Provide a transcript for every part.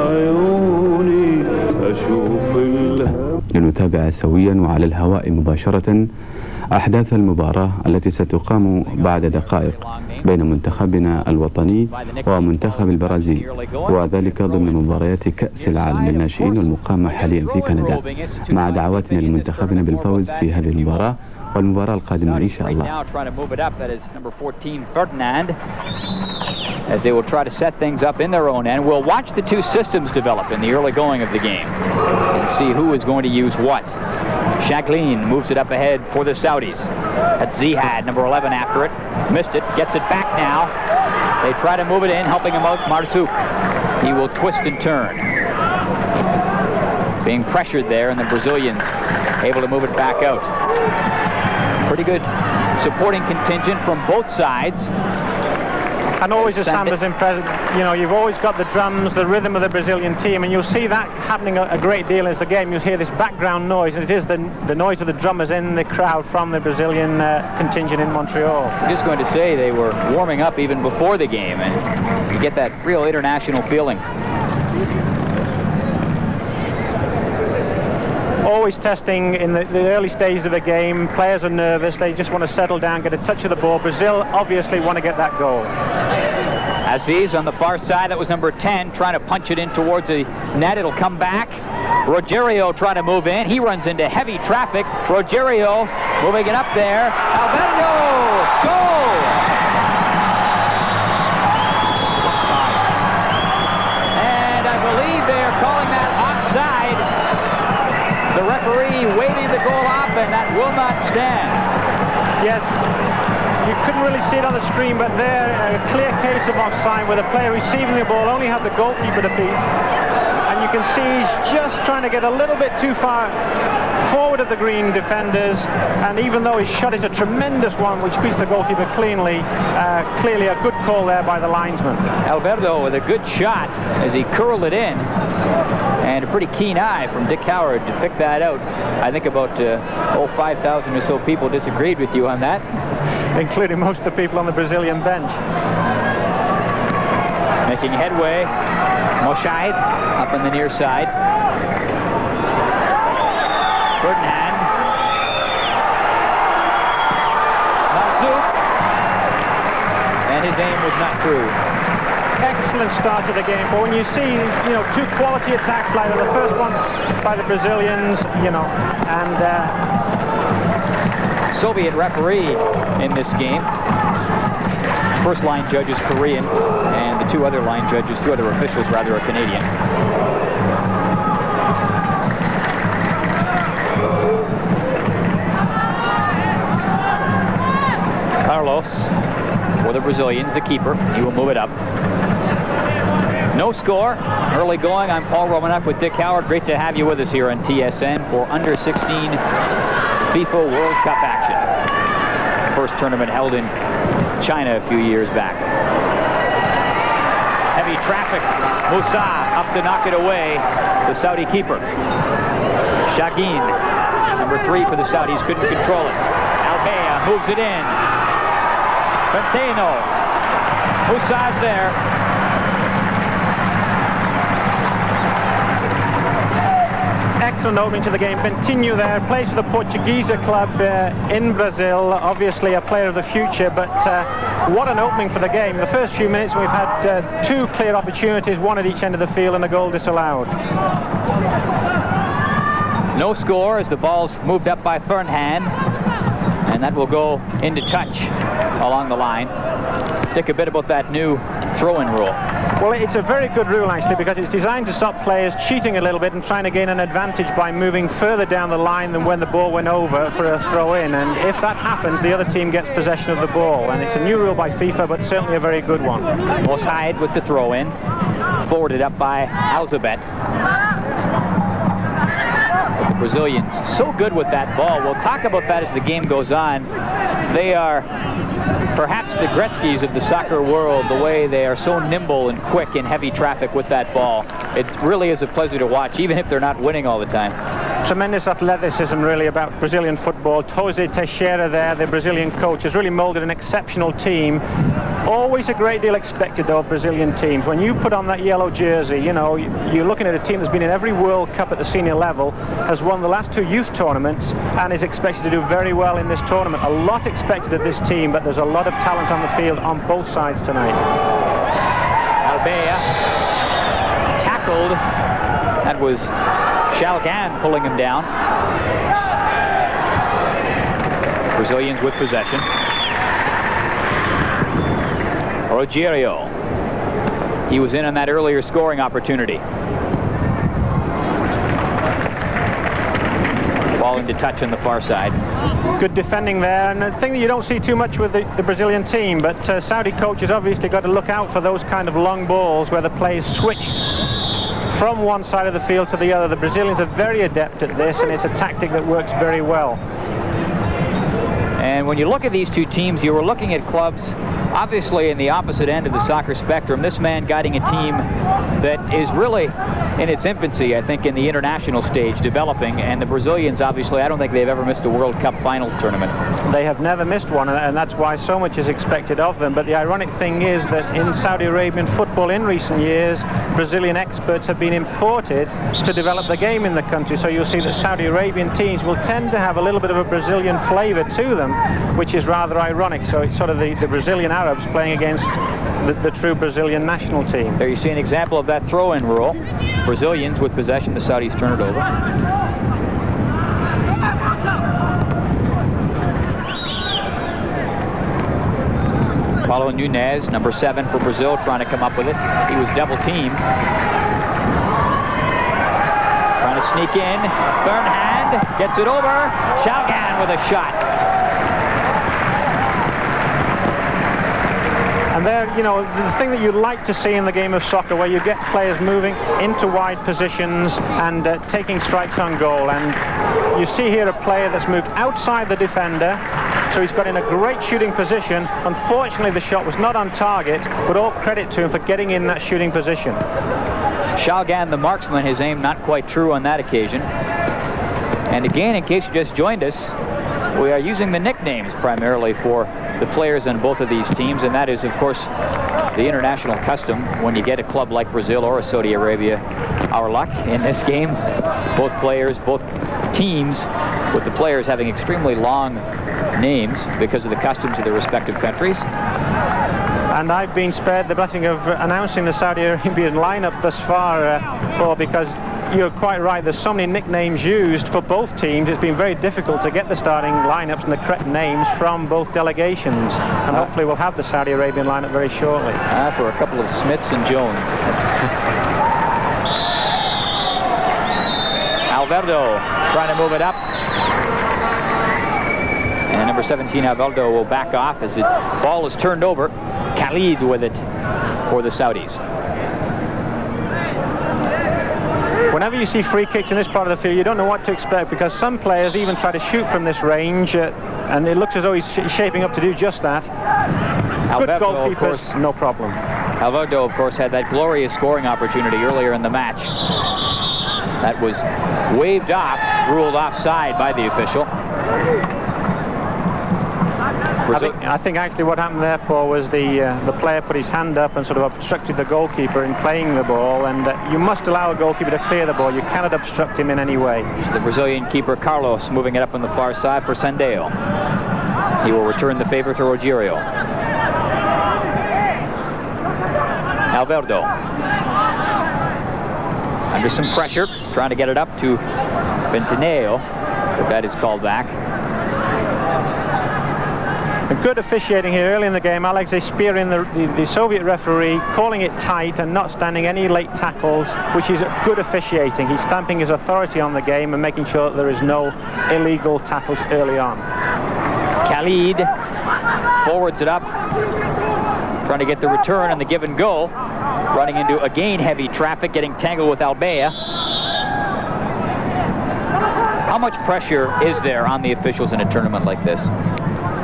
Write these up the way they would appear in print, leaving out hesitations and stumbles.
عيوني أشوف لنتابع سويا وعلى الهواء مباشرة أحداث المباراة التي ستقام بعد دقائق بين منتخبنا الوطني ومنتخب البرازيل، وذلك ضمن مباريات كأس العالم للناشئين والمقامة حاليا في كندا، مع دعواتنا لمنتخبنا بالفوز في هذه المباراة والمباراة القادمة إن شاء الله. As they will try to set things up in their own end. We'll watch the two systems develop in the early going of the game and see who is going to use what. Shaglin moves it up ahead for the Saudis. That's Zahid, number 11, after it. Missed it, gets it back now. They try to move it in, helping him out, Marzouk. He will twist and turn. Being pressured there, and the Brazilians able to move it back out. Pretty good supporting contingent from both sides. And always a Sambas impressive. You know, you've always got the drums, the rhythm of the Brazilian team, and you'll see that happening a great deal as the game. You'll hear this background noise, and it is the noise of the drummers in the crowd from the Brazilian contingent in Montreal. I'm just going to say they were warming up even before the game, and you get that real international feeling. Always testing in the early stages of a game. Players are nervous, they just want to settle down, get a touch of the ball. Brazil obviously want to get that goal. Aziz on the far side, that was number 10, trying to punch it in towards the net. It'll come back. Rogerio trying to move in. He runs into heavy traffic. Rogerio moving it up there. Alberto! Goal! And I believe they're calling that offside. The referee waving the goal off, and that will not stand. Yes, you couldn't really see it on the screen, but there, a clear case of offside where the player receiving the ball only had the goalkeeper to beat. And you can see he's just trying to get a little bit too far forward of the green defenders, and even though his shot is a tremendous one which beats the goalkeeper cleanly, clearly a good call there by the linesman. Alberto with a good shot as he curled it in, and a pretty keen eye from Dick Howard to pick that out. I think about 5,000 or so people disagreed with you on that, including most of the people on the Brazilian bench. Making headway, Moshaid up on the near side. Ferdinand. Marzouk. And his aim was not true. Excellent start to the game, but when you see, you know, two quality attacks like the first one by the Brazilians, you know, and Soviet referee in this game. First line judge is Korean, and the two other officials rather, are Canadian. Carlos for the Brazilians, the keeper. He will move it up. No score. Early going. I'm Paul Romanoff with Dick Howard. Great to have you with us here on TSN for under 16 FIFA World Cup action. First tournament held in China a few years back. Heavy traffic. Moussa up to knock it away. The Saudi keeper. Shagin, number 3 for the Saudis, couldn't control it. Albea moves it in. Centeno. Moussa's there. Excellent opening to the game. Continue there. Plays for the Portuguese club in Brazil. Obviously a player of the future, but what an opening for the game. The first few minutes we've had 2 clear opportunities, one at each end of the field, and a goal disallowed. No score as the ball's moved up by Fernand, and that will go into touch along the line. Think a bit about that new throw-in rule. Well, it's a very good rule actually, because it's designed to stop players cheating a little bit and trying to gain an advantage by moving further down the line than when the ball went over for a throw-in, and if that happens, the other team gets possession of the ball, and it's a new rule by FIFA, but certainly a very good one. Moshaid with the throw-in, forwarded up by Alzabet. But the Brazilians so good with that ball. We'll talk about that as the game goes on. They are perhaps the Gretzkys of the soccer world, the way they are so nimble and quick in heavy traffic with that ball. It really is a pleasure to watch, even if they're not winning all the time. Tremendous athleticism really about Brazilian football. Jose Teixeira there, the Brazilian coach, has really molded an exceptional team. Always a great deal expected, though, of Brazilian teams. When you put on that yellow jersey, you know, you're looking at a team that's been in every World Cup at the senior level, has won the last 2 youth tournaments, and is expected to do very well in this tournament. A lot expected of this team, but there's a lot of talent on the field on both sides tonight. Albea tackled. That was Shalgan pulling him down. Brazilians with possession. Rogerio. He was in on that earlier scoring opportunity. Ball into touch on the far side. Good defending there, and the thing that you don't see too much with the Brazilian team, but Saudi coaches obviously got to look out for those kind of long balls where the play is switched from one side of the field to the other. The Brazilians are very adept at this, and it's a tactic that works very well. And when you look at these two teams, you were looking at clubs obviously in the opposite end of the soccer spectrum. This man guiding a team that is really in its infancy, I think, in the international stage, developing. And the Brazilians, obviously, I don't think they've ever missed a World Cup finals tournament. They have never missed one, and that's why so much is expected of them. But the ironic thing is that in Saudi Arabian football in recent years, Brazilian experts have been imported to develop the game in the country. So you'll see that Saudi Arabian teams will tend to have a little bit of a Brazilian flavor to them, which is rather ironic. So it's sort of the Brazilian Arabs playing against the true Brazilian national team. There you see an example of that throw-in rule. Brazilians with possession, the Saudis turn it over. Paulo Nunes, number 7 for Brazil, trying to come up with it. He was double-teamed. Trying to sneak in. Bernhand gets it over. Shalgan with a shot. And there, you know, the thing that you like to see in the game of soccer, where you get players moving into wide positions and taking strikes on goal. And you see here a player that's moved outside the defender, so he's got in a great shooting position. Unfortunately, the shot was not on target, but all credit to him for getting in that shooting position. Shalgan, the marksman, his aim not quite true on that occasion. And again, in case you just joined us, we are using the nicknames primarily for the players on both of these teams, and that is, of course, the international custom when you get a club like Brazil or Saudi Arabia. Our luck in this game, both players, both teams, with the players having extremely long names because of the customs of their respective countries. And I've been spared the blessing of announcing the Saudi Arabian lineup thus far, Paul, because you're quite right, there's so many nicknames used for both teams. It's been very difficult to get the starting lineups and the correct names from both delegations, and hopefully we'll have the Saudi Arabian lineup very shortly. For a couple of Smiths and Jones. Alberto trying to move it up, and number 17 Alberto will back off as the ball is turned over. Khalid with it for the Saudis. Whenever you see free kicks in this part of the field, you don't know what to expect, because some players even try to shoot from this range, and it looks as though he's shaping up to do just that. Good goalkeepers, no problem. Alberto, of course, had that glorious scoring opportunity earlier in the match. That was waved off, ruled offside by the official. I think actually what happened there, Paul, was the player put his hand up and sort of obstructed the goalkeeper in playing the ball, and you must allow a goalkeeper to clear the ball. You cannot obstruct him in any way. The Brazilian keeper Carlos moving it up on the far side for Sandeo. He will return the favor to Rogerio. Alberto under some pressure, trying to get it up to Bentineo, but that is called back. A good officiating here early in the game. Alexei Spirin, the Soviet referee, calling it tight and not standing any late tackles, which is good officiating. He's stamping his authority on the game and making sure that there is no illegal tackles early on. Khalid forwards it up, trying to get the return on the give and go, running into again heavy traffic, getting tangled with Albea. How much pressure is there on the officials in a tournament like this?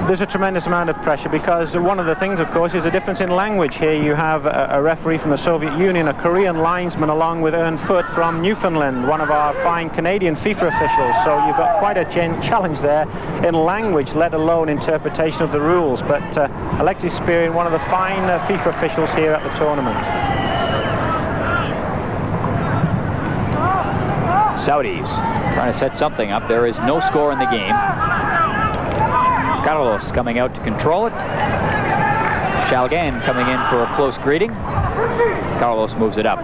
There's a tremendous amount of pressure because one of the things, of course, is the difference in language. Here you have a referee from the Soviet Union, a Korean linesman, along with Ern Foote from Newfoundland, one of our fine Canadian FIFA officials. So you've got quite a challenge there in language, let alone interpretation of the rules. But Alexis Spirin, one of the fine FIFA officials here at the tournament. Saudis trying to set something up. There is no score in the game. Carlos coming out to control it. Shalgan coming in for a close greeting. Carlos moves it up.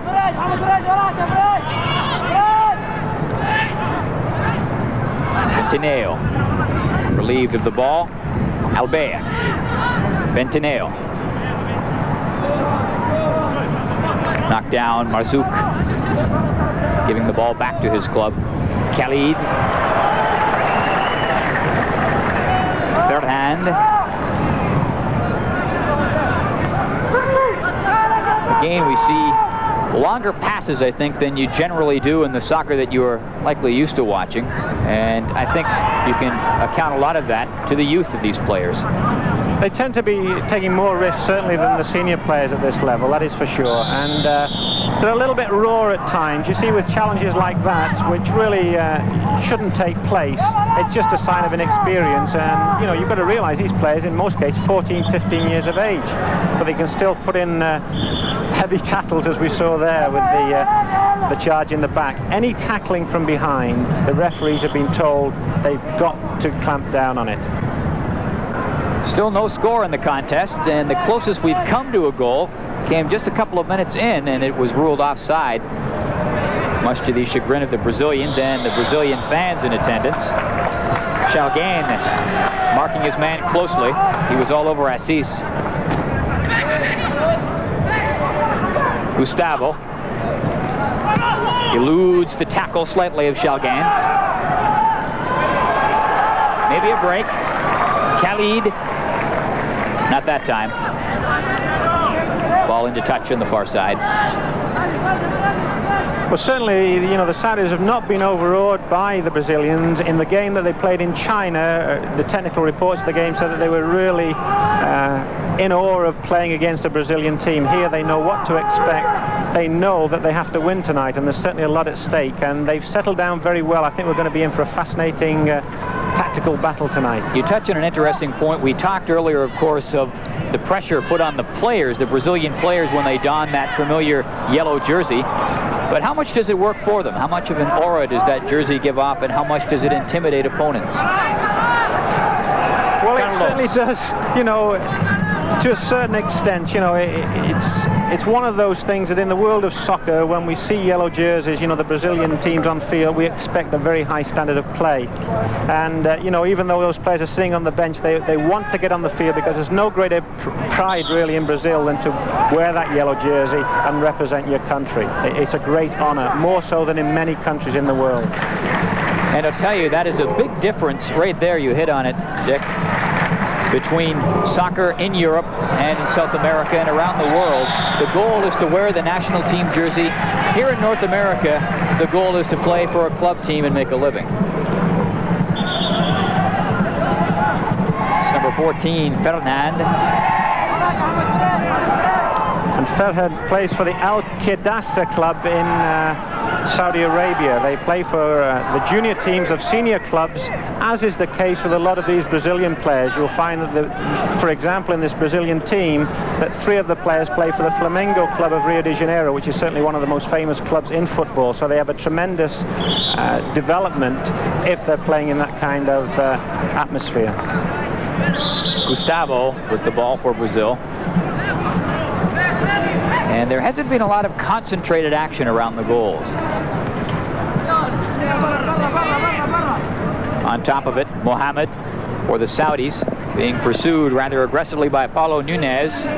Bentineo relieved of the ball. Albea. Bentineo. Knocked down Marzouk, giving the ball back to his club. Khalid. Third hand. Again, we see longer passes, I think, than you generally do in the soccer that you are likely used to watching. And I think you can account a lot of that to the youth of these players. They tend to be taking more risks, certainly, than the senior players at this level, that is for sure. And they're a little bit raw at times. You see, with challenges like that, which really shouldn't take place, it's just a sign of inexperience. And, you know, you've got to realize these players, in most cases, 14, 15 years of age. But they can still put in heavy tackles, as we saw there with the charge in the back. Any tackling from behind, the referees have been told they've got to clamp down on it. Still no score in the contest, and the closest we've come to a goal came just a couple of minutes in, and it was ruled offside, much to the chagrin of the Brazilians and the Brazilian fans in attendance. Shalgan marking his man closely. He was all over Assis. Gustavo eludes the tackle slightly of Shalgan. Maybe a break. Khalid, not that time. Ball into touch on the far side. Well, certainly, you know, the Saudis have not been overawed by the Brazilians. In the game that they played in China, the technical reports of the game said that they were really in awe of playing against a Brazilian team. Here they know what to expect. They know that they have to win tonight, and there's certainly a lot at stake, and they've settled down very well. I think we're going to be in for a fascinating tactical battle tonight. You touch on an interesting point. We talked earlier, of course, of the pressure put on the players, the Brazilian players, when they don that familiar yellow jersey. But how much does it work for them? How much of an aura does that jersey give off, and how much does it intimidate opponents? Well, it certainly does, you know, to a certain extent. You know, it's one of those things that in the world of soccer, when we see yellow jerseys, you know, the Brazilian teams on field, we expect a very high standard of play. And, you know, even though those players are sitting on the bench, they want to get on the field, because there's no greater pride really in Brazil than to wear that yellow jersey and represent your country. It's a great honor, more so than in many countries in the world. And I'll tell you, that is a big difference right there. You hit on it, Dick, between soccer in Europe and in South America and around the world. The goal is to wear the national team jersey. Here in North America, the goal is to play for a club team and make a living. It's number 14, Ferdinand. And Ferdinand plays for the Al Qadasa club in Saudi Arabia. They play for the junior teams of senior clubs, as is the case with a lot of these Brazilian players. You'll find that, for example, in this Brazilian team, that 3 of the players play for the Flamengo club of Rio de Janeiro, which is certainly one of the most famous clubs in football. So they have a tremendous development if they're playing in that kind of atmosphere. Gustavo with the ball for Brazil. And there hasn't been a lot of concentrated action around the goals. On top of it, Mohamed for the Saudis, being pursued rather aggressively by Paulo Nunes. But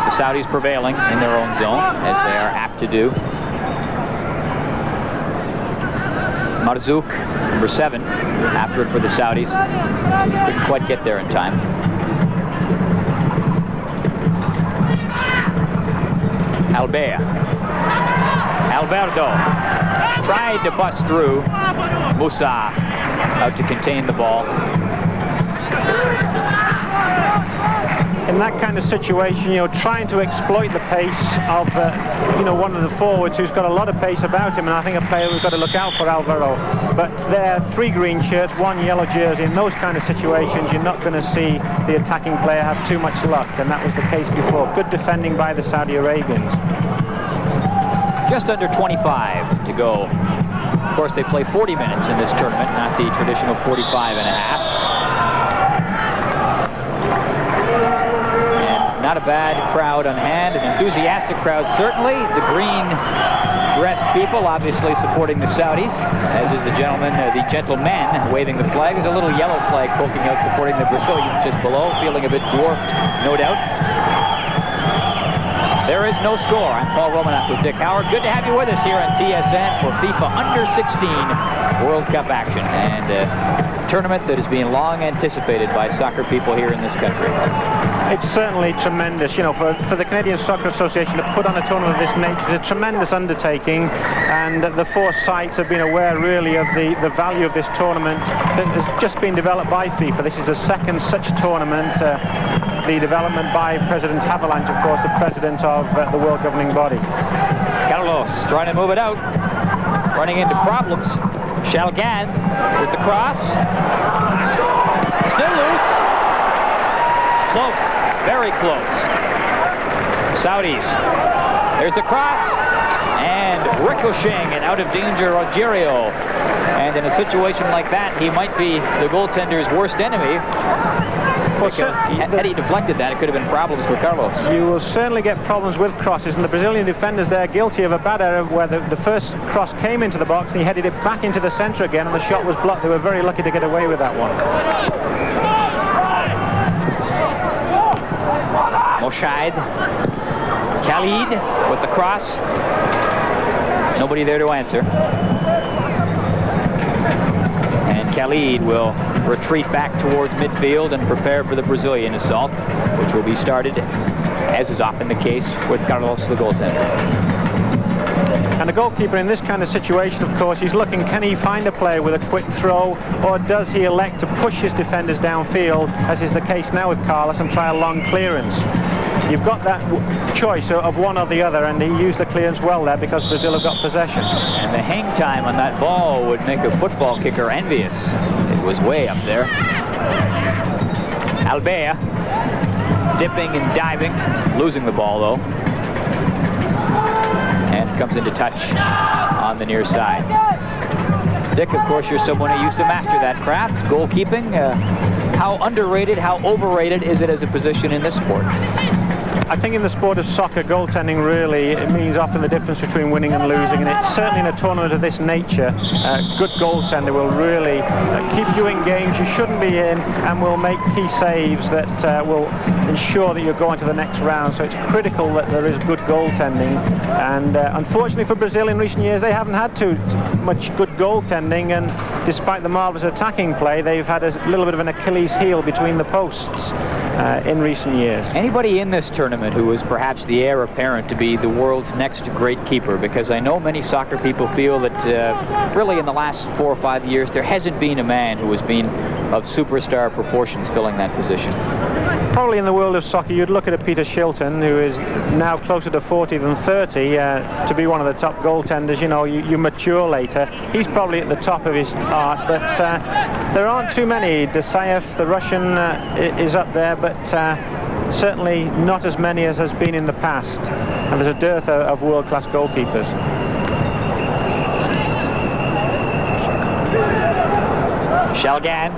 the Saudis prevailing in their own zone, as they are apt to do. Marzouk, number 7, after it for the Saudis. Couldn't quite get there in time. Albea. Alberto. tried to bust through. Musa out to contain the ball. In that kind of situation, you know, trying to exploit the pace of, you know, one of the forwards who's got a lot of pace about him, and I think a player we've got to look out for, Alvaro. But they're 3 green shirts, 1 yellow jersey. In those kind of situations, you're not going to see the attacking player have too much luck, and that was the case before. Good defending by the Saudi Arabians. Just under 25 to go. Of course, they play 40 minutes in this tournament, not the traditional 45 and a half. Not a bad crowd on hand, an enthusiastic crowd certainly. The green-dressed people obviously supporting the Saudis, as is the gentleman, the gentleman waving the flag. There's a little yellow flag poking out supporting the Brazilians just below, feeling a bit dwarfed, no doubt. There is no score. I'm Paul Romanoff with Dick Howard. Good to have you with us here on TSN for FIFA Under-16 World Cup action, and a tournament that is being long anticipated by soccer people here in this country. It's certainly tremendous, you know, for the Canadian Soccer Association to put on a tournament of this nature. It's a tremendous undertaking, and the 4 sites have been aware really of the value of this tournament that has just been developed by FIFA. This is the second such tournament. The development by President Haviland, of course, the president of the world governing body. Carlos trying to move it out, running into problems. Shalgan with the cross. Still loose. Close, very close. Saudis. There's the cross. And ricocheting and out of danger, Rogerio. And in a situation like that, he might be the goaltender's worst enemy. Well, had he deflected that, it could have been problems for Carlos. You will certainly get problems with crosses, and the Brazilian defenders there guilty of a bad error where the first cross came into the box and he headed it back into the centre again, and the shot was blocked. They were very lucky to get away with that one. Moshad. Khalid with the cross. Nobody there to answer. And Khalid will retreat back towards midfield and prepare for the Brazilian assault, which will be started, as is often the case, with Carlos, the goaltender. And the goalkeeper in this kind of situation, of course, he's looking, can he find a player with a quick throw, or does he elect to push his defenders downfield, as is the case now with Carlos, and try a long clearance? You've got that choice of one or the other, and he used the clearance well there because Brazil have got possession. And the hang time on that ball would make a football kicker envious. It was way up there. Albea dipping and diving, losing the ball though. And comes into touch on the near side. Dick, of course, you're someone who used to master that craft, goalkeeping. How underrated, how overrated is it as a position in this sport? I think in the sport of soccer, goaltending really, it means often the difference between winning and losing, and it's certainly in a tournament of this nature, good goaltender will really keep you in games you shouldn't be in, and will make key saves that will ensure that you're going to the next round. So it's critical that there is good goaltending, and unfortunately for Brazil in recent years, they haven't had too much good goaltending, and despite the marvellous attacking play, they've had a little bit of an Achilles heel between the posts in recent years. Anybody in this tournament who is perhaps the heir apparent to be the world's next great keeper? Because I know many soccer people feel that really in the last 4 or 5 years there hasn't been a man who has been of superstar proportions filling that position. Probably in the world of soccer you'd look at a Peter Shilton, who is now closer to 40 than 30, to be one of the top goaltenders. You know, you mature later. He's probably at the top of his art, but there aren't too many. Desaev, the Russian, is up there, but certainly not as many as has been in the past, and there's a dearth of world-class goalkeepers. Shalgan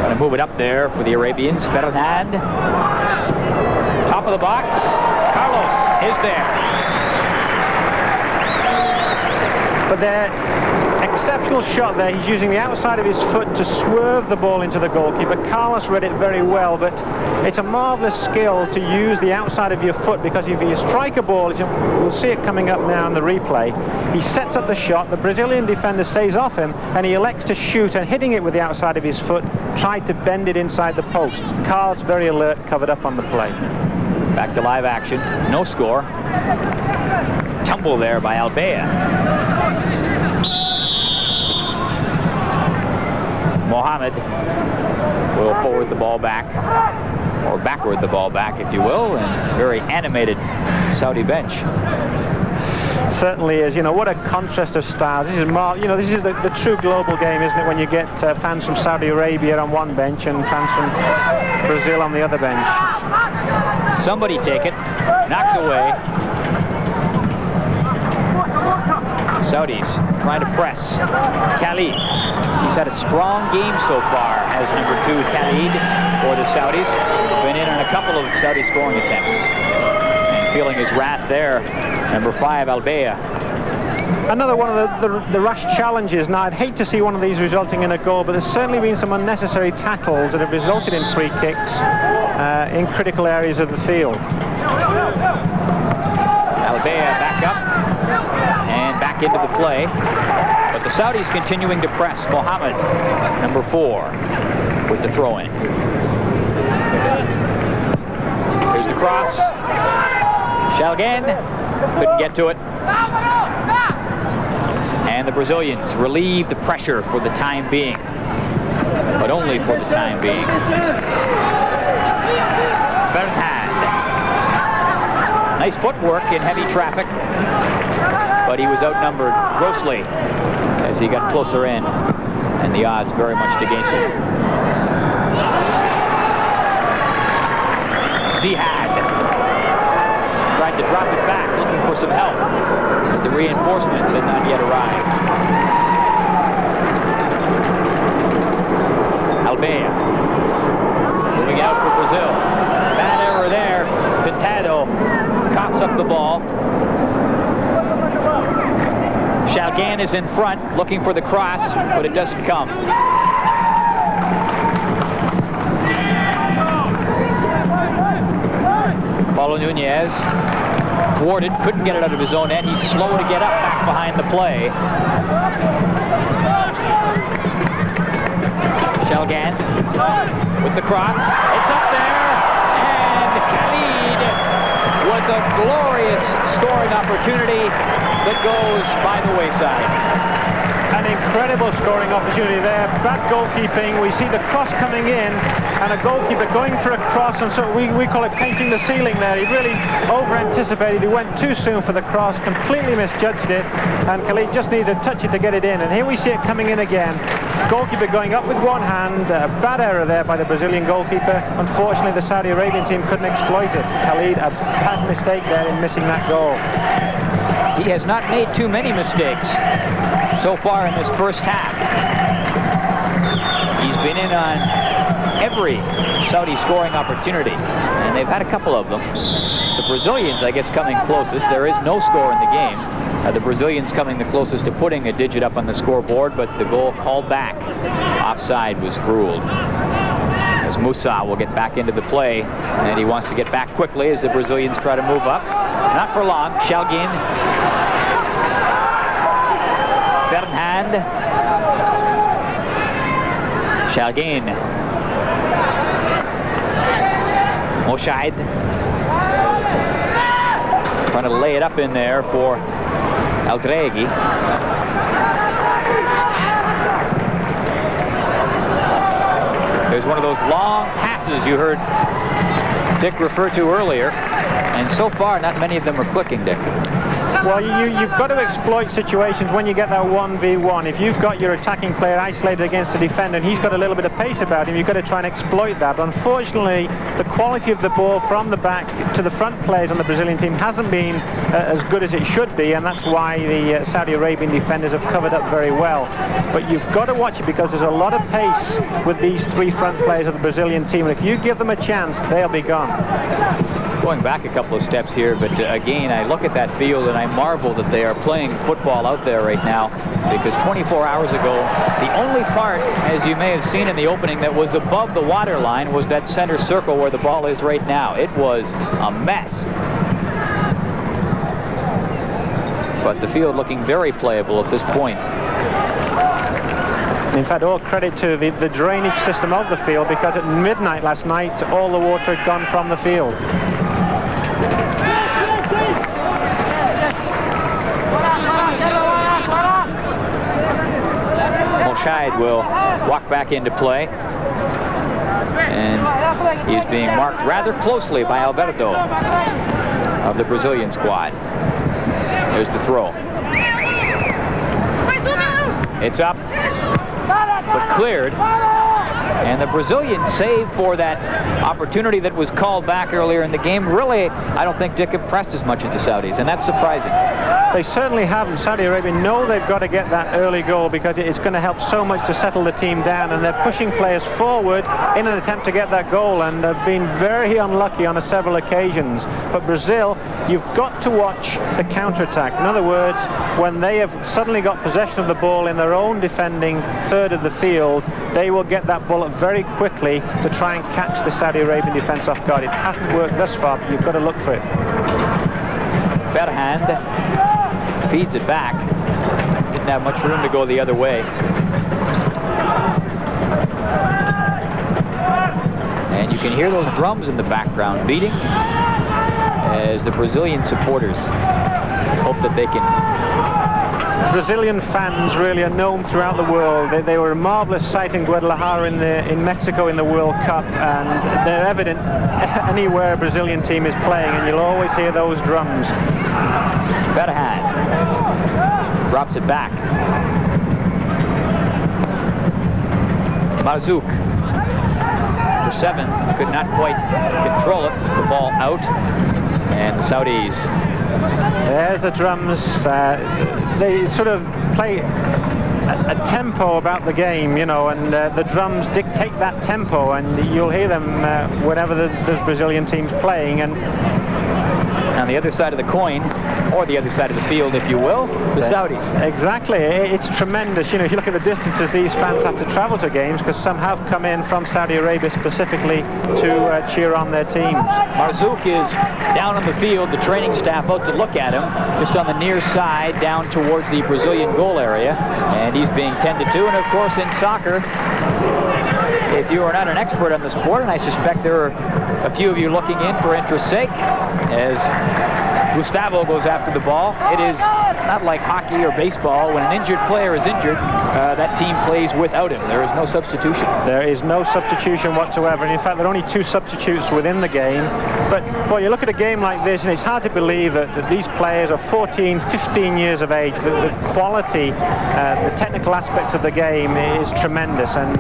going to move it up there for the Arabians. Fernand, top of the box. Carlos is there. But their exceptional shot there, he's using the outside of his foot to swerve the ball into the goalkeeper. Carlos read it very well, but it's a marvellous skill to use the outside of your foot, because if you strike a ball, we'll see it coming up now in the replay, he sets up the shot, the Brazilian defender stays off him, and he elects to shoot, and hitting it with the outside of his foot, tried to bend it inside the post. Carlos very alert, covered up on the play. Back to live action, no score. Tumble there by Albea. Mohammed will forward the ball back, or backward the ball back, if you will, and very animated Saudi bench. Certainly is. You know, what a contrast of styles. This is this is the true global game, isn't it, when you get fans from Saudi Arabia on one bench and fans from Brazil on the other bench. Somebody take it, knocked away. Saudis trying to press. Khalid, he's had a strong game so far as number 2 Khalid for the Saudis. Been in on a couple of Saudi scoring attempts. And feeling his wrath there, number 5 Albea. Another one of the rush challenges. Now, I'd hate to see one of these resulting in a goal, but there's certainly been some unnecessary tackles that have resulted in free kicks in critical areas of the field. Albea back up and back into the play, but the Saudis continuing to press. Mohammed, number 4, with the throw-in. Here's the cross. Shalgan couldn't get to it. And the Brazilians relieve the pressure for the time being, but only for the time being. Bernhard. Nice footwork in heavy traffic, but he was outnumbered grossly as he got closer in, and the odds very much against him. Zahid tried to drop it back, looking for some help, but the reinforcements had not yet arrived. Albea moving out for Brazil. Bad error there. Pintado coughs up the ball. Shalgan is in front, looking for the cross, but it doesn't come. Paulo Nunez thwarted, couldn't get it out of his own end. He's slow to get up back behind the play. Shalgan with the cross. It's up there, and Khalid with a glorious scoring opportunity that goes by the wayside. An incredible scoring opportunity there. Bad goalkeeping. We see the cross coming in and a goalkeeper going for a cross, and so we call it painting the ceiling there. He really over-anticipated. He went too soon for the cross, completely misjudged it, and Khalid just needed to touch it to get it in. And here we see it coming in again. Goalkeeper going up with one hand. A bad error there by the Brazilian goalkeeper. Unfortunately, the Saudi Arabian team couldn't exploit it. Khalid, a bad mistake there in missing that goal. He has not made too many mistakes so far in this first half. He's been in on every Saudi scoring opportunity, and they've had a couple of them. The Brazilians, I guess, coming closest. There is no score in the game. The Brazilians coming the closest to putting a digit up on the scoreboard, but the goal called back. Offside was ruled. As Musa will get back into the play, and he wants to get back quickly as the Brazilians try to move up. Not for long. Shalgan. Bernhard. Shalgan. Moshahid. Trying to lay it up in there for Al-Draghi. There's one of those long passes you heard Dick refer to earlier, and so far not many of them are clicking, Dick. Well, you've got to exploit situations when you get that 1v1. If you've got your attacking player isolated against a defender and he's got a little bit of pace about him, you've got to try and exploit that. Unfortunately, the quality of the ball from the back to the front players on the Brazilian team hasn't been as good as it should be, and that's why the Saudi Arabian defenders have covered up very well. But you've got to watch it because there's a lot of pace with these three front players of the Brazilian team, and if you give them a chance, they'll be gone. Going back a couple of steps here, but again, I look at that field and I marvel that they are playing football out there right now, because 24 hours ago, the only part, as you may have seen in the opening, that was above the water line was that center circle where the ball is right now. It was a mess. But the field looking very playable at this point. In fact, all credit to the drainage system of the field, because at midnight last night, all the water had gone from the field. Moshahid will walk back into play. And he's being marked rather closely by Alberto of the Brazilian squad. There's the throw. It's up, but cleared. And the Brazilians save for that opportunity that was called back earlier in the game. Really, I don't think Dick impressed as much as the Saudis, and that's surprising. They certainly haven't. Saudi Arabia know they've got to get that early goal because it's going to help so much to settle the team down, and they're pushing players forward in an attempt to get that goal, and they've been very unlucky on several occasions. But Brazil, you've got to watch the counter-attack. In other words, when they have suddenly got possession of the ball in their own defending third of the field, they will get that ball up very quickly to try and catch the Saudi Arabian defense off guard. It hasn't worked thus far, but you've got to look for it. Ferhand feeds it back. Didn't have much room to go the other way. And you can hear those drums in the background beating as the Brazilian supporters hope that they can. Brazilian fans really are known throughout the world. They were a marvelous sight in Guadalajara in Mexico in the World Cup, and they're evident anywhere a Brazilian team is playing, and you'll always hear those drums. Ferhand drops it back. Marzouk for 7, could not quite control it. The ball out, and the Saudis. There's the drums. They sort of play a tempo about the game, you know, and the drums dictate that tempo, and you'll hear them whenever there's Brazilian teams playing. And on the other side of the coin, or the other side of the field, if you will, the Saudis. Exactly. It's tremendous. You know, if you look at the distances these fans have to travel to games, because some have come in from Saudi Arabia specifically to cheer on their teams. Marzouk is down on the field, the training staff out to look at him, just on the near side, down towards the Brazilian goal area, and he's being tended to. And of course, in soccer, if you are not an expert on the sport, and I suspect there are a few of you looking in for interest's sake, as Gustavo goes after the ball, it is not like hockey or baseball. When an injured player is injured, that team plays without him. There is no substitution. There is no substitution whatsoever, and in fact there are only 2 substitutes within the game. But well, you look at a game like this, and it's hard to believe that these players are 14, 15 years of age. The quality, the technical aspects of the game is tremendous, and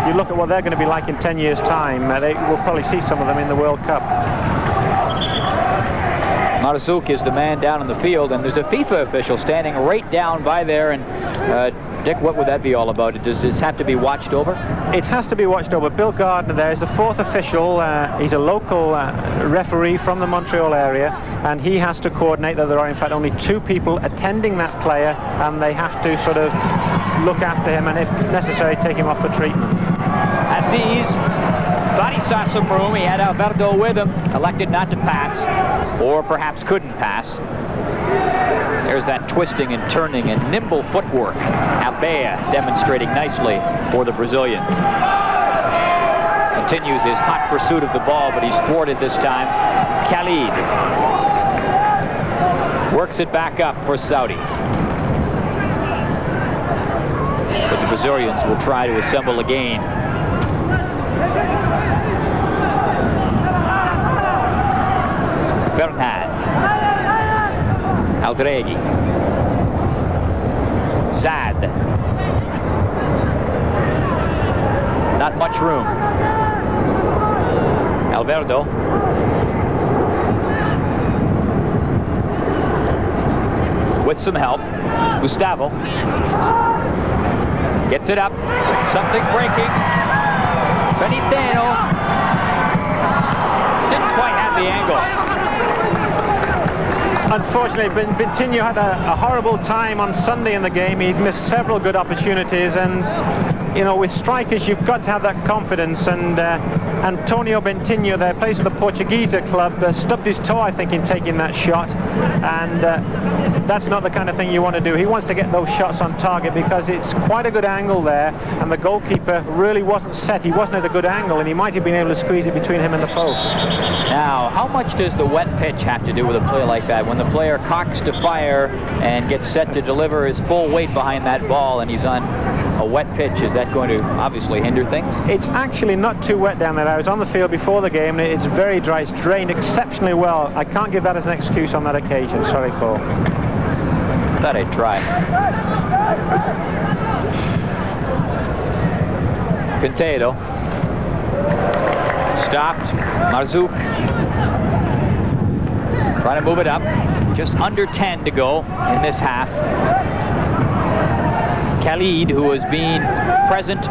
you look at what they're going to be like in 10 years' time. We'll probably see some of them in the World Cup. Marzouk is the man down in the field, and there's a FIFA official standing right down by there. And Dick, what would that be all about? Does this have to be watched over? It has to be watched over. Bill Gardner there is the 4th official. He's a local referee from the Montreal area, and he has to coordinate that there are in fact only 2 people attending that player, and they have to sort of look after him and if necessary take him off for treatment. Aziz thought he saw some room. He had Alberto with him, elected not to pass, or perhaps couldn't pass. There's that twisting and turning and nimble footwork. Abea demonstrating nicely for the Brazilians. Continues his hot pursuit of the ball, but he's thwarted this time. Khalid works it back up for Saudi. But the Brazilians will try to assemble again. Ferhand, Aldregui, Zad, not much room. Alberto, with some help. Gustavo gets it up, something breaking. Beniteno didn't quite have the angle. Unfortunately, Bentinho had a horrible time on Sunday in the game. He'd missed several good opportunities, and you know, with strikers you've got to have that confidence, and Antonio Bentinho there plays for the Portuguese club, stubbed his toe I think in taking that shot, and that's not the kind of thing you want to do. He wants to get those shots on target because it's quite a good angle there, and the goalkeeper really wasn't set. He wasn't at a good angle, and he might have been able to squeeze it between him and the post. Now, how much does the wet pitch have to do with a play like that? When the player cocks to fire and gets set to deliver his full weight behind that ball, and he's on a wet pitch, is that going to obviously hinder things? It's actually not too wet down there. I was on the field before the game, and it's very dry. It's drained exceptionally well. I can't give that as an excuse on that occasion. Sorry, Paul. Thought I'd try. Pinteiro. Stopped. Marzouk. Trying to move it up. Just under 10 to go in this half. Khalid, who has been present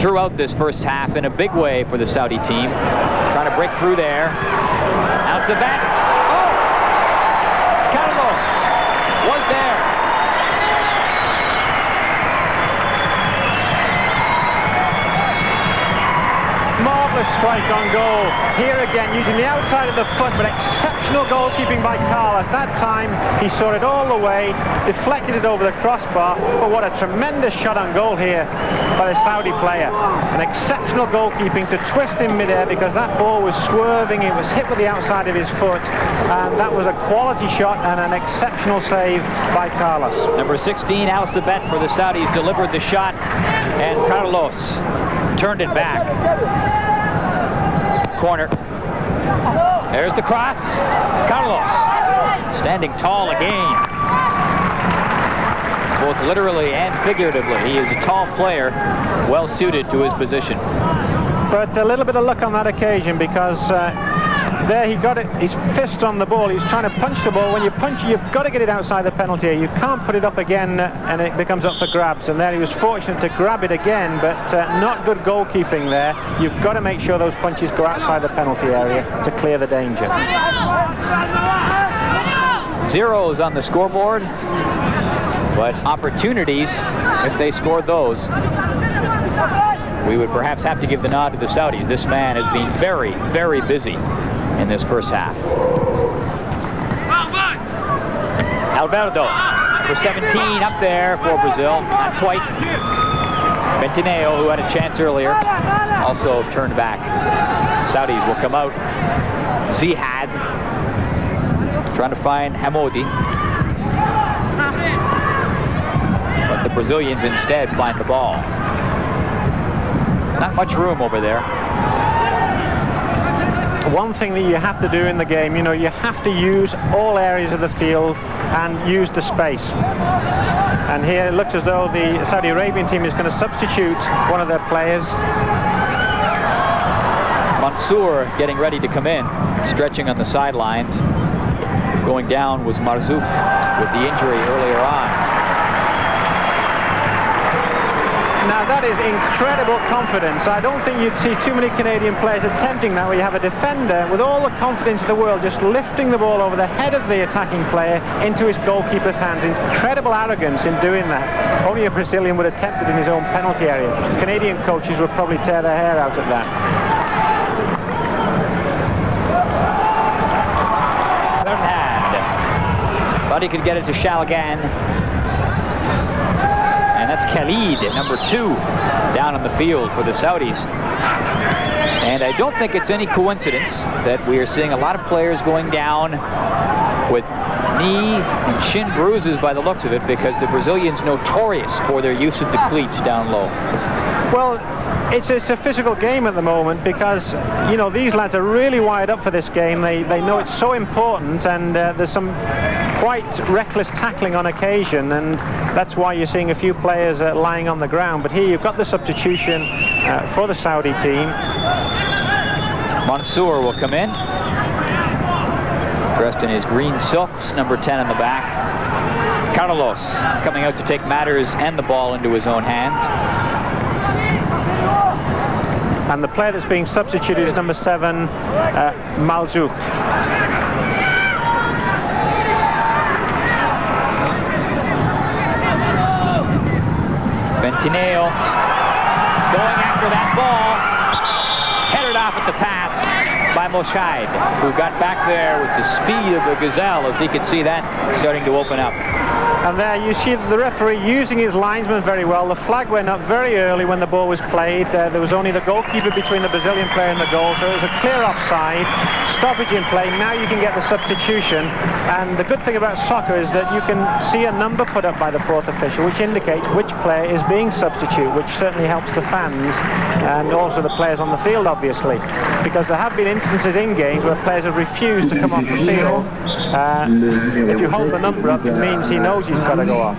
throughout this first half in a big way for the Saudi team. Trying to break through there. Al-Sabat. Oh! Carlos was there. Marvelous strike on goal. Here again, using the outside of the foot, but exceptional goalkeeping by Carlos. That time, he saw it all the way, deflected it over the crossbar, but what a tremendous shot on goal here by the Saudi player. An exceptional goalkeeping to twist in midair, because that ball was swerving, it was hit with the outside of his foot, and that was a quality shot and an exceptional save by Carlos. Number 16, Al-Sabat for the Saudis, delivered the shot, and Carlos turned it back. Corner. There's the cross. Carlos standing tall again. Both literally and figuratively. He is a tall player, well suited to his position. But a little bit of luck on that occasion, because there he got it, his fist on the ball. He's trying to punch the ball. When you punch it, you've got to get it outside the penalty area. You can't put it up again and it becomes up for grabs. And there he was fortunate to grab it again, but not good goalkeeping there. You've got to make sure those punches go outside the penalty area to clear the danger. Zeros on the scoreboard, but opportunities, if they scored those, we would perhaps have to give the nod to the Saudis. This man has been very, very busy in this first half. Alberto for 17 up there for Brazil. Not quite. Bentineo, who had a chance earlier, also turned back. Saudis will come out. Zahid trying to find Hamoudi. But the Brazilians instead find the ball. Not much room over there. One thing that you have to do in the game, you know, you have to use all areas of the field and use the space. And here it looks as though the Saudi Arabian team is going to substitute one of their players. Mansour getting ready to come in, stretching on the sidelines. Going down was Marzouk with the injury earlier on. Now that is incredible confidence. I don't think you'd see too many Canadian players attempting that, where you have a defender with all the confidence in the world just lifting the ball over the head of the attacking player into his goalkeeper's hands. Incredible arrogance in doing that. Only a Brazilian would attempt it in his own penalty area. Canadian coaches would probably tear their hair out at that. Thought he could get it to Shalgan. And that's Khalid, number 2, down on the field for the Saudis. And I don't think it's any coincidence that we are seeing a lot of players going down with knees and shin bruises by the looks of it, because the Brazilians notorious for their use of the cleats down low. Well, it's a physical game at the moment, because, you know, these lads are really wired up for this game. They know it's so important, and there's some quite reckless tackling on occasion, and that's why you're seeing a few players lying on the ground. But here you've got the substitution for the Saudi team. Mansour will come in, dressed in his green silks, number 10 on the back. Carlos coming out to take matters and the ball into his own hands. And the player that's being substituted is number 7, Marzouk. Bentineo going after that ball, headed off at the pass by Moshaid, who got back there with the speed of a gazelle, as he could see that starting to open up. And there you see the referee using his linesman very well. The flag went up very early when the ball was played. There was only the goalkeeper between the Brazilian player and the goal, so it was a clear offside. Stoppage in play. Now you can get the substitution. And the good thing about soccer is that you can see a number put up by the fourth official, which indicates which player is being substituted, which certainly helps the fans and also the players on the field, obviously. Because there have been instances in games where players have refused to come off the field. If you hold the number up, it means he knows he's got to go off.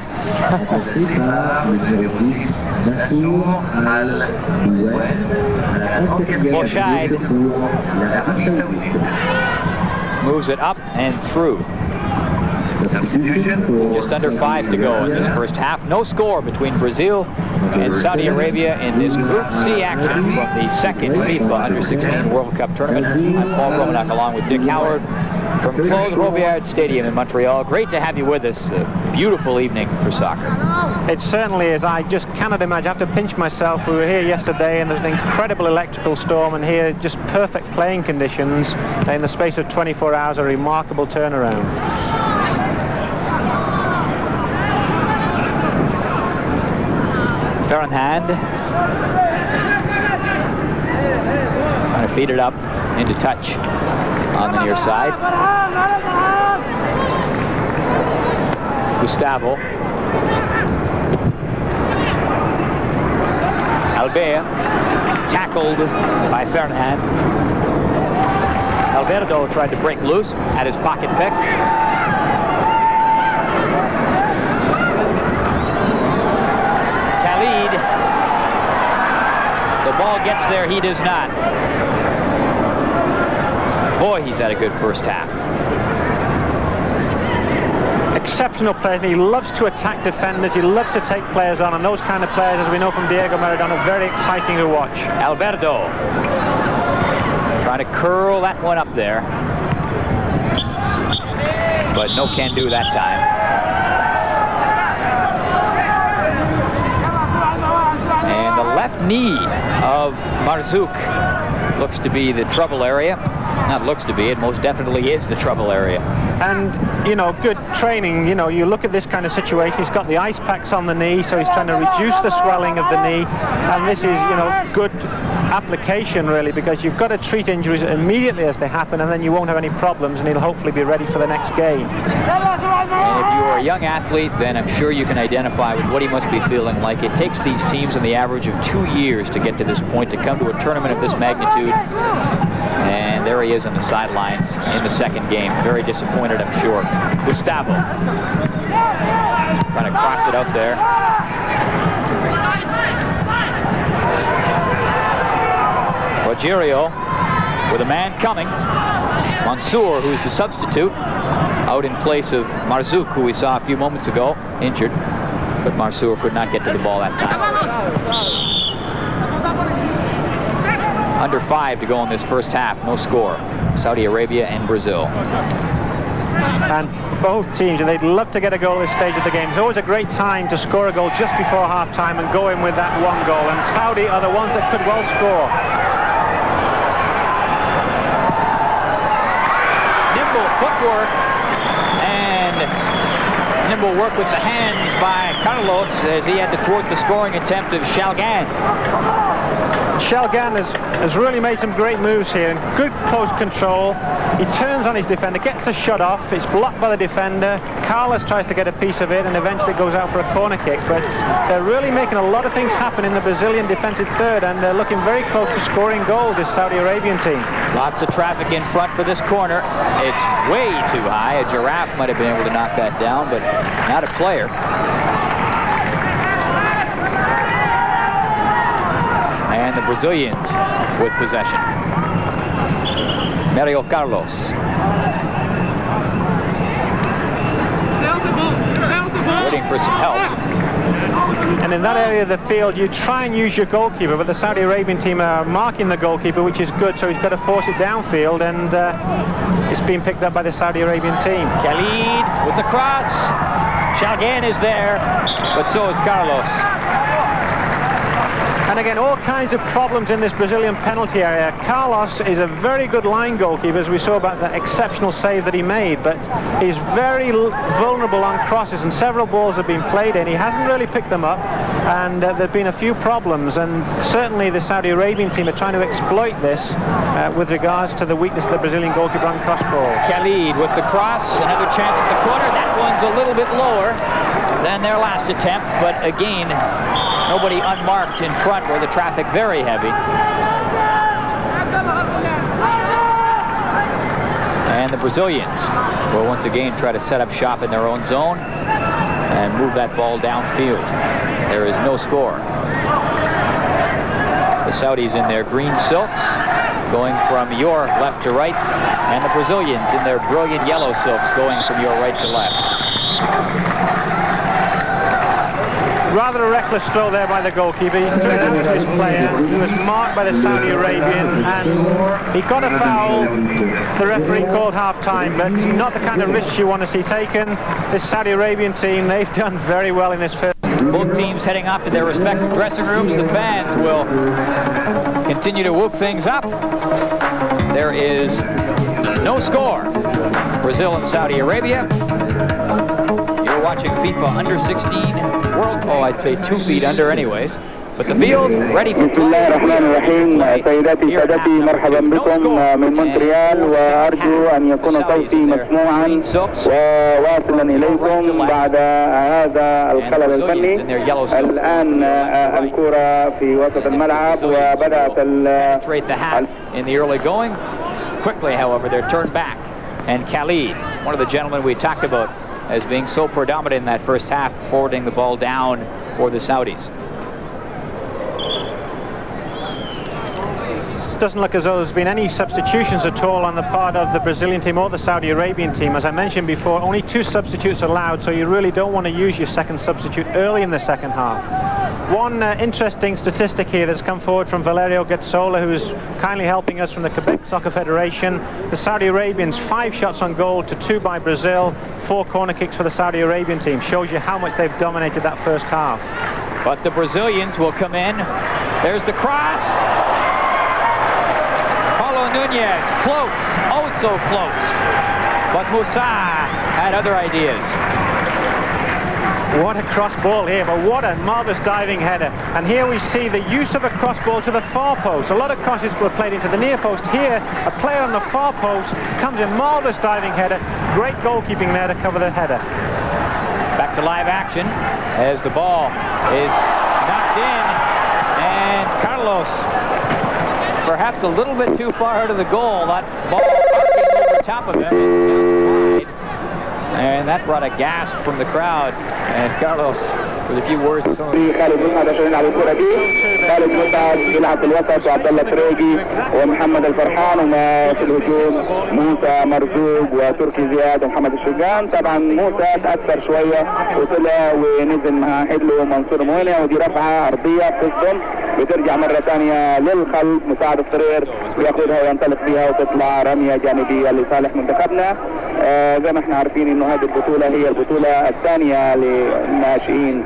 Boshide moves it up and through. Just under 5 to go in this first half. No score between Brazil and Saudi Arabia in this Group C action from the second FIFA Under-16 World Cup tournament. I'm Paul Romanak along with Dick Howard from Claude Robillard Stadium in Montreal. Great to have you with us. A beautiful evening for soccer. It certainly is. I just cannot imagine. I have to pinch myself. We were here yesterday and there's an incredible electrical storm, and here just perfect playing conditions in the space of 24 hours, a remarkable turnaround. Fernand trying to feed it up into touch on the near side. Gustavo. Albert tackled by Fernand. Alberto tried to break loose, had his pocket picked. The ball gets there, he does not. Boy, he's had a good first half. Exceptional player. He loves to attack defenders, he loves to take players on, and those kind of players, as we know from Diego Maradona, are very exciting to watch. Alberto trying to curl that one up there, but no can do that time. And the left knee of Marzouk looks to be the trouble area. Not looks to be, it most definitely is the trouble area. And, you know, good training. You know, you look at this kind of situation, he's got the ice packs on the knee, so he's trying to reduce the swelling of the knee. And this is, you know, good application, really, because you've got to treat injuries immediately as they happen, and then you won't have any problems, and he'll hopefully be ready for the next game. And if you are a young athlete, then I'm sure you can identify with what he must be feeling like. It takes these teams on the average of 2 years to get to this point, to come to a tournament of this magnitude. And there he is on the sidelines in the second game. Very disappointed, I'm sure. Gustavo trying to cross it up there. Rogerio with a man coming. Mansour, who's the substitute, out in place of Marzouk, who we saw a few moments ago, injured. But Mansour could not get to the ball that time. Under 5 to go in this first half, no score. Saudi Arabia and Brazil. And both teams, they'd love to get a goal at this stage of the game. It's always a great time to score a goal just before half-time and go in with that one goal. And Saudi are the ones that could well score. Nimble footwork and nimble work with the hands by Carlos as he had to thwart the scoring attempt of Shalgan. Shalgan has really made some great moves here, and good close control. He turns on his defender, gets the shot off, it's blocked by the defender. Carlos tries to get a piece of it and eventually goes out for a corner kick, but they're really making a lot of things happen in the Brazilian defensive third, and they're looking very close to scoring goals, this Saudi Arabian team. Lots of traffic in front for this corner. It's way too high. A giraffe might have been able to knock that down, but not a player. And the Brazilians with possession. Mario Carlos. Waiting for some help. And in that area of the field, you try and use your goalkeeper, but the Saudi Arabian team are marking the goalkeeper, which is good, so he's got to force it downfield, and it's being picked up by the Saudi Arabian team. Khalid with the cross. Shalgan is there, but so is Carlos. And again, all kinds of problems in this Brazilian penalty area. Carlos is a very good line goalkeeper, as we saw about that exceptional save that he made, but he's very vulnerable on crosses, and several balls have been played in. He hasn't really picked them up, and there have been a few problems, and certainly the Saudi Arabian team are trying to exploit this with regards to the weakness of the Brazilian goalkeeper on cross balls. Khalid with the cross, another chance at the corner. That one's a little bit lower than their last attempt, but again, nobody unmarked in front where the traffic very heavy. And the Brazilians will once again try to set up shop in their own zone and move that ball downfield. There is no score. The Saudis in their green silks going from your left to right, and the Brazilians in their brilliant yellow silks going from your right to left. Rather a reckless throw there by the goalkeeper. He threw it out to his player, who was marked by the Saudi Arabian, and he got a foul. The referee called half-time, but not the kind of risks you want to see taken. This Saudi Arabian team, they've done very well in this first. Both teams heading off to their respective dressing rooms. The fans will continue to whoop things up. There is no score. Brazil and Saudi Arabia. You're watching FIFA Under 16 World. Oh, I'd say 2 feet under anyways. But the field ready for بسم الله الرحمن الرحيم. سيداتي سادتي مرحبا بكم من مونتريال، وأرجو أن يكون صوتي مسموعا وواصلا إليكم بعد هذا الخلل الفني. الآن الكرة في وسط الملعب وبدأت in the early going. Quickly, however, they're turned back, and Khalid, one of the gentlemen we talked about as being so predominant in that first half, forwarding the ball down for the Saudis. Doesn't look as though there's been any substitutions at all on the part of the Brazilian team or the Saudi Arabian team. As I mentioned before, only 2 substitutes allowed, so you really don't want to use your second substitute early in the second half. One interesting statistic here that's come forward from Valerio Getsola, who's kindly helping us from the Quebec Soccer Federation. The Saudi Arabians, 5 shots on goal to 2 by Brazil, 4 corner kicks for the Saudi Arabian team. Shows you how much they've dominated that first half. But the Brazilians will come in. There's the cross. Nunez, close, oh so close, but Musa had other ideas. What a cross ball here, but what a marvellous diving header. And here we see the use of a cross ball to the far post. A lot of crosses were played into the near post. Here, a player on the far post comes in, marvellous diving header. Great goalkeeping there to cover the header. Back to live action as the ball is knocked in, and Carlos perhaps a little bit too far out of the goal. That ball arcing over top of him, and that brought a gasp from the crowd. And Carlos, with a few words to some of the خالد مسعد بيلعب في الوسط، وعبد الله فريجي ومحمد الفرحان، وما في الهجوم موسى مرزوق وتركي زياد ومحمد الشجان. طبعا موسى تاثر شويه وطلع ونزل مع حلو منصور موينه، ودي رفعه ارضيه بتصدم بترجع مره ثانيه للخلف. مساعد الصرير وياخذها وينطلق بها وتطلع رميه جانبيه لصالح منتخبنا. زي ما احنا عارفين انه هذه البطوله هي البطوله الثانيه للناشئين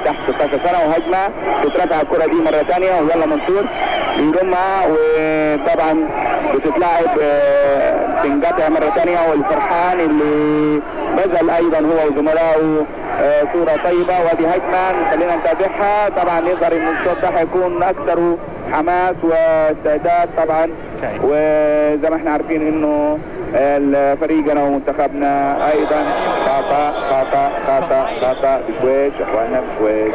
تحت 16 سنه، وهجمه بترفع الكره دي مره ثانيه ويلا منصور بيضمها، وطبعا بتتلعب تنقطع مره ثانيه، والفرحان اللي بذل ايضا هو وزملائه صوره طيبه، وهذه هجمه خلينا نتابعها. طبعا يظهر ان الشوط ده هيكون اكثر حماس واستعداد طبعا، وزي ما احنا عارفين انه فريقنا ومنتخبنا ايضا خطا بشويش اخوانا بشويش.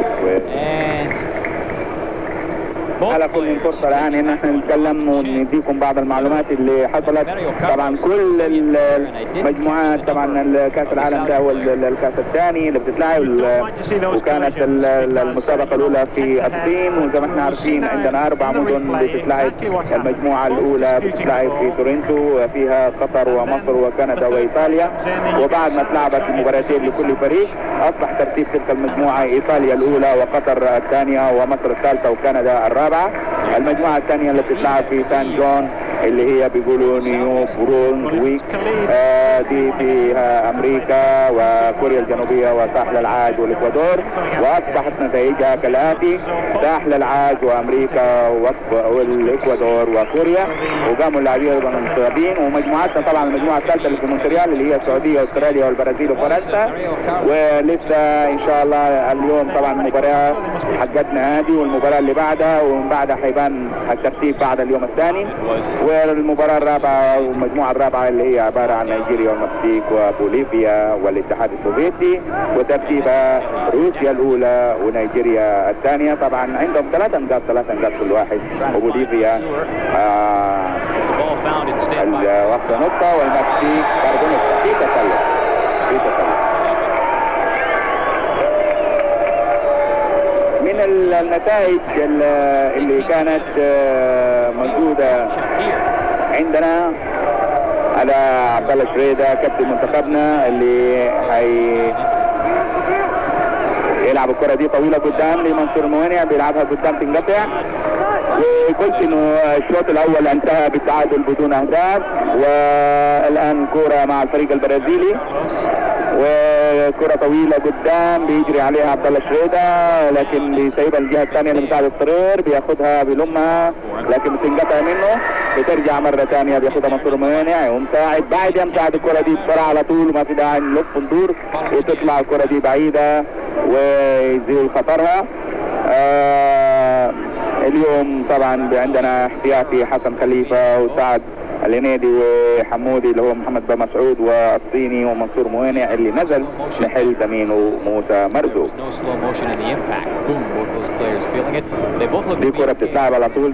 على كل فرصة الآن إن احنا نتكلم ونديكم بعض المعلومات اللي حصلت. طبعا كل المجموعات، طبعا كأس العالم ده هو الكأس الثاني اللي بتتلعب، وكانت المسابقة الأولى في الصين، وزي ما احنا عارفين عندنا 4 مدن بتتلعب. المجموعة الأولى بتتلعب في تورنتو، فيها قطر ومصر وكندا وإيطاليا، وبعد ما اتلعبت المباراتين لكل فريق أصبح ترتيب تلك المجموعة إيطاليا الأولى وقطر الثانية ومصر الثالثة وكندا الرابعة. المجموعة الثانية اللي بتتلعب في سان جون اللي هي بيقولوا نيو برونزويك، دي فيها وامريكا وكوريا الجنوبيه وساحل العاج والاكوادور، واصبحت نتائجها كالاتي: ساحل العاج وامريكا والاكوادور وكوريا، وقاموا اللاعبين ايضا منتخبين. ومجموعتنا طبعا المجموعه الثالثه اللي في مونتريال اللي هي السعوديه واستراليا والبرازيل وفرنسا. ولسه ان شاء الله اليوم طبعا مباراه حقتنا هذه والمباراه اللي بعدها، ومن بعدها حيبان الترتيب بعد اليوم الثاني. والمباراه الرابعه والمجموعه الرابعه اللي هي عباره عن نيجيريا والمكسيك وبوليفيا والاتحاد السوفيتي، وترتيبها روسيا الاولى ونيجيريا الثانيه. طبعا عندهم 3 نقاط كل واحد، وبوليفيا الوقت نقطه والمكسيك برضه نقطه. في تسلل. من النتائج اللي كانت موجوده عندنا على عبد الله شريده كابتن منتخبنا اللي يلعب الكره دي طويله قدام لمنصور موانع، بيلعبها قدام تنقطع. وقلت انه الشوط الاول انتهى بالتعادل بدون اهداف، والان كره مع الفريق البرازيلي وكره طويله قدام بيجري عليها عبد الله شريده، لكن بيسيبها الجهه الثانيه لمساعد الطرير، بياخذها بلمها لكن بتنقطع منه، بترجع مره ثانيه بياخذها منصور موانع ومساعد بعد يمساعد الكره دي بسرعه على طول وما في داعي نلف وندور، وتطلع الكره دي بعيده ويزيل خطرها. اليوم طبعا عندنا احتياطي حسن خليفه وسعد الهنيدي وحمودي اللي هو محمد بن مسعود والصيني ومنصور موانع اللي نزل محل زميله موسى مرزوق. دي كرة بتتلعب على طول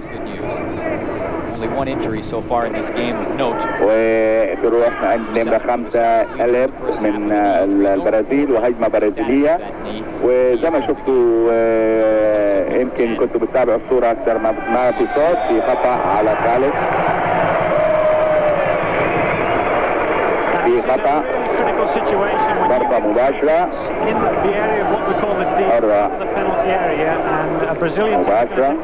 وبروح عند نمرة 5 ألب من البرازيل وهجمة برازيلية. وزي ما شفتوا يمكن كنتوا بتتابعوا الصورة أكثر ما في صوت، في خطأ على ثالث، في خطأ ضربة مباشرة مرة مباشرة.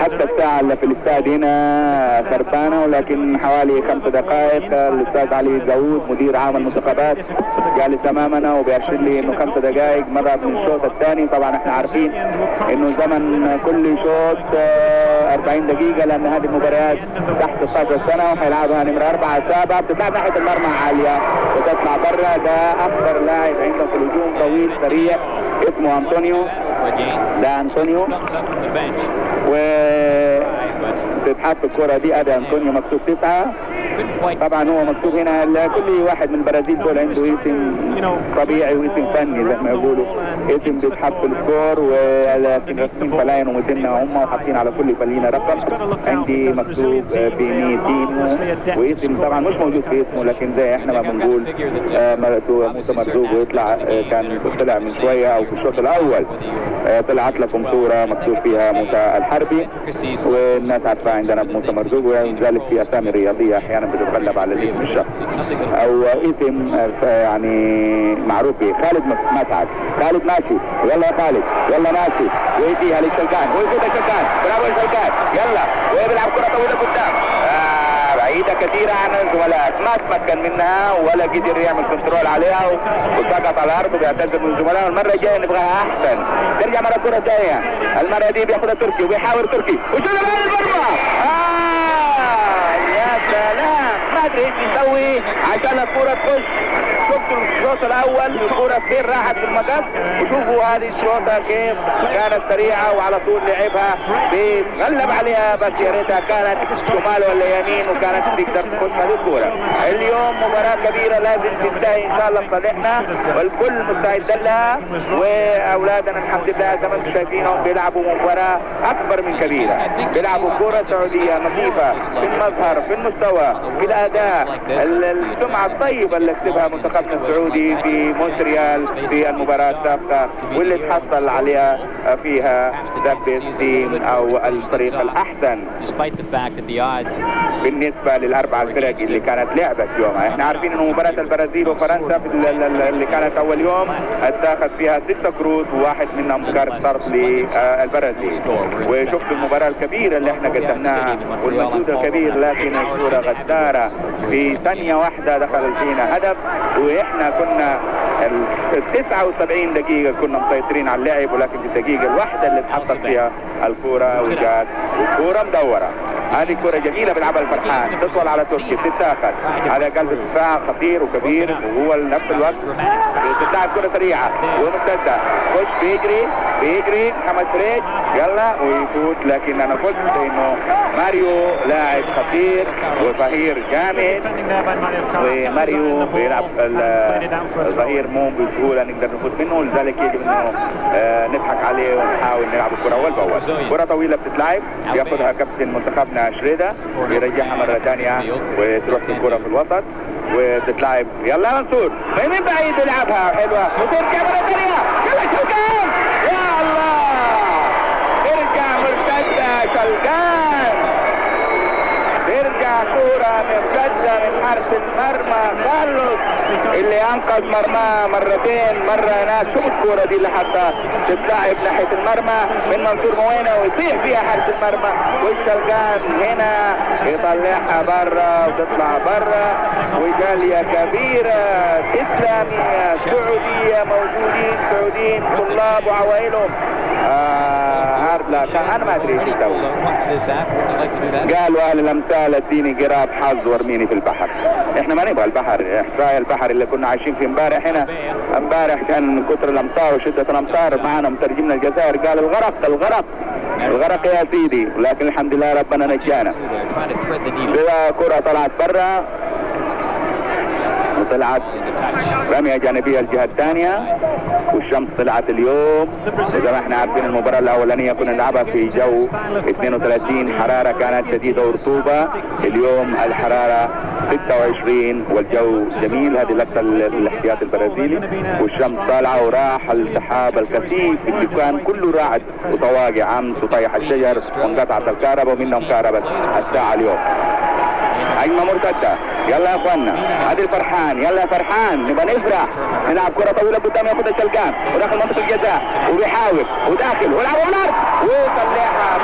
حتى الساعة اللي في الاستاد هنا خربانة، ولكن حوالي 5 دقائق الاستاذ علي داوود مدير عام المنتخبات جالس امامنا وبيرشد لي انه 5 دقائق مرت من الشوط الثاني. طبعا احنا عارفين انه زمن كل شوط 40 دقيقة، لان هذه المباريات تحت 16 سنة وحيلعبها نمرة 4 7 بتتلعب ناحية المرمى عالية وتطلع برا. ده اخطر لاعب عندهم في الهجوم، طويل سريع اسمه انطونيو، ده انطونيو، وتتحط الكرة دي ادي انطونيو مكتوب 9. طبعا هو مكتوب هنا كل واحد من البرازيل دول عنده اسم طبيعي واسم فني زي ما يقولوا، اسم بيتحط في السكور، ولكن رسمين فلاين ومتنا هم وحاطين على كل فلينة رقم. عندي مكتوب بينيتينو واسم طبعا مش موجود في اسمه، لكن زي احنا ما بنقول موسى مرزوق ويطلع كان طلع من شويه او في الشوط الاول طلعت لكم صوره مكتوب فيها موسى الحربي، والناس عارفه عندنا موسى مرزوق، ولذلك في اسامي رياضيه احيانا بتتغلب على الاسم الشخصي او اسم يعني معروف به. خالد مسعد، خالد ماشي، يلا يا خالد يلا ماشي، ويديها للشلقان ويفوت الشلقان، برافو الشلقان، يلا وبيلعب كره طويله قدام بعيده كثيره عن الزملاء، ما تمكن منها ولا قدر يعمل كنترول عليها وسقط على الارض وبيعتذر من الزملاء. المره الجايه نبغاها احسن، ترجع مره الكره الجايه، المره دي بياخذها تركي وبيحاول تركي وشوف المرمى. يا سلام، ما ادري ايش يسوي عشان الكره تخش. شفتوا الشوط الاول الكره فين راحت في المقص، وشوفوا هذه الشوطه كيف كانت سريعه وعلى طول لعبها بيتغلب عليها، بس يا ريتها كانت شمال ولا يمين وكانت تقدر تخش هذه الكره. اليوم مباراه كبيره لازم تنتهي ان شاء الله لصالحنا والكل مستعد لها، واولادنا الحمد لله زي ما انتم شايفينهم بيلعبوا مباراه اكبر من كبيره، بيلعبوا كره سعوديه نظيفه في المظهر في المستوى في الاداء على السمعة الطيبة اللي كسبها منتخبنا السعودي في مونتريال في المباراة السابقة، واللي تحصل عليها فيها ذا بيست تيم او الفريق الاحسن بالنسبة للاربع الفرق اللي كانت لعبت يومها. احنا عارفين انه مباراة البرازيل وفرنسا اللي كانت اول يوم اتاخذ فيها 6 كروت وواحد منهم كارت طرد للبرازيل. وشفت المباراة الكبيرة اللي احنا قدمناها والمجهود الكبير، لكن الكرة غدارة في ثانية واحدة دخل فينا هدف، واحنا كنا 79 دقيقة كنا مسيطرين على اللعب، ولكن في الدقيقة الواحدة اللي اتحطت فيها الكرة وجات الكرة مدورة. هذه كرة جميلة بيلعبها الفرحان، تصل على تركي، تتاخذ على قلب الدفاع خطير وكبير، وهو لنفس الوقت تتلعب كرة سريعة وممتدة، خش بيجري محمد فريج يلا ويفوت. لكن انا قلت انه ماريو لاعب خطير وظهير جامد، وماريو بيلعب الظهير مو بسهولة نقدر نفوت منه، لذلك يجب انه نضحك عليه ونحاول نلعب الكرة اول باول. كرة طويلة بتتلعب ياخذها كابتن منتخبنا شريدة، يرجعها مرة ثانية وتروح الكرة في الوسط وتتلعب. يلا منصور من بعيد يلعبها حلوة وترجع مرة ثانية، يلا شلقان يا الله، ترجع مرتدة شلقان، ترجع كرة مرتدة من حارس المرمى كارلوس اللي انقذ مرماه مرتين. مرة ناس شوف الكرة دي اللي حتى تتلعب ناحية المرمى من منصور موينة ويطيح فيها حارس المرمى، والشلقان هنا يطلعها برا وتطلع برا. وجالية كبيرة إسلامية سعودية موجودين سعوديين طلاب وعوائلهم. هاردلا كان انا ما ادري ايش يسوي، قالوا اهل الامثال اديني قراب حظ وارميني في البحر. احنا ما نبغى البحر، احصاء البحر اللي كنا عايشين فيه امبارح هنا. امبارح كان من كثر الامطار وشده الامطار معنا مترجمنا الجزائر قال الغرق يا سيدي، ولكن الحمد لله ربنا نجانا. كرة طلعت برا وطلعت رمية جانبية الجهة الثانية، والشمس طلعت اليوم. وزي ما احنا عارفين المباراة الأولانية كنا نلعبها في جو 32 حرارة كانت شديدة ورطوبة، اليوم الحرارة 26 والجو جميل. هذه لقطة الاحتياط البرازيلي، والشمس طالعة وراح السحاب الكثيف اللي كان كله رعد وطواقع امس وطيح الشجر وانقطعت الكهرباء ومنهم كهرباء الساعة اليوم. هجمة مرتدة، يلا يا اخوانا هذه الفرحان، يلا يا فرحان نبقى نفرح، نلعب كرة طويلة قدام ياخذ الشلقان وداخل منطقة الجزاء وبيحاول وداخل ويلعب الارض ويطلعها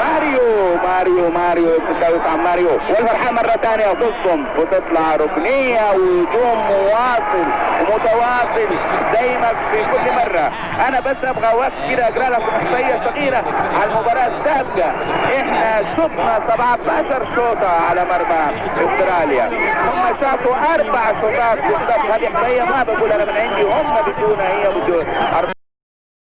ماريو تساوي عن ماريو، والفرحان مرة ثانية وتصدم وتطلع ركنية وهجوم مواصل ومتواصل زي ما في كل مرة. انا بس ابغى وقت كده اقرا لكم احصائية صغيرة على المباراة السابقة. احنا شفنا 17 شوطة على مرمى استراليا، هم شاطوا 4 شوطات بالضبط. هذه احصائية ما بقول انا من عندي، هم بدون هي بدون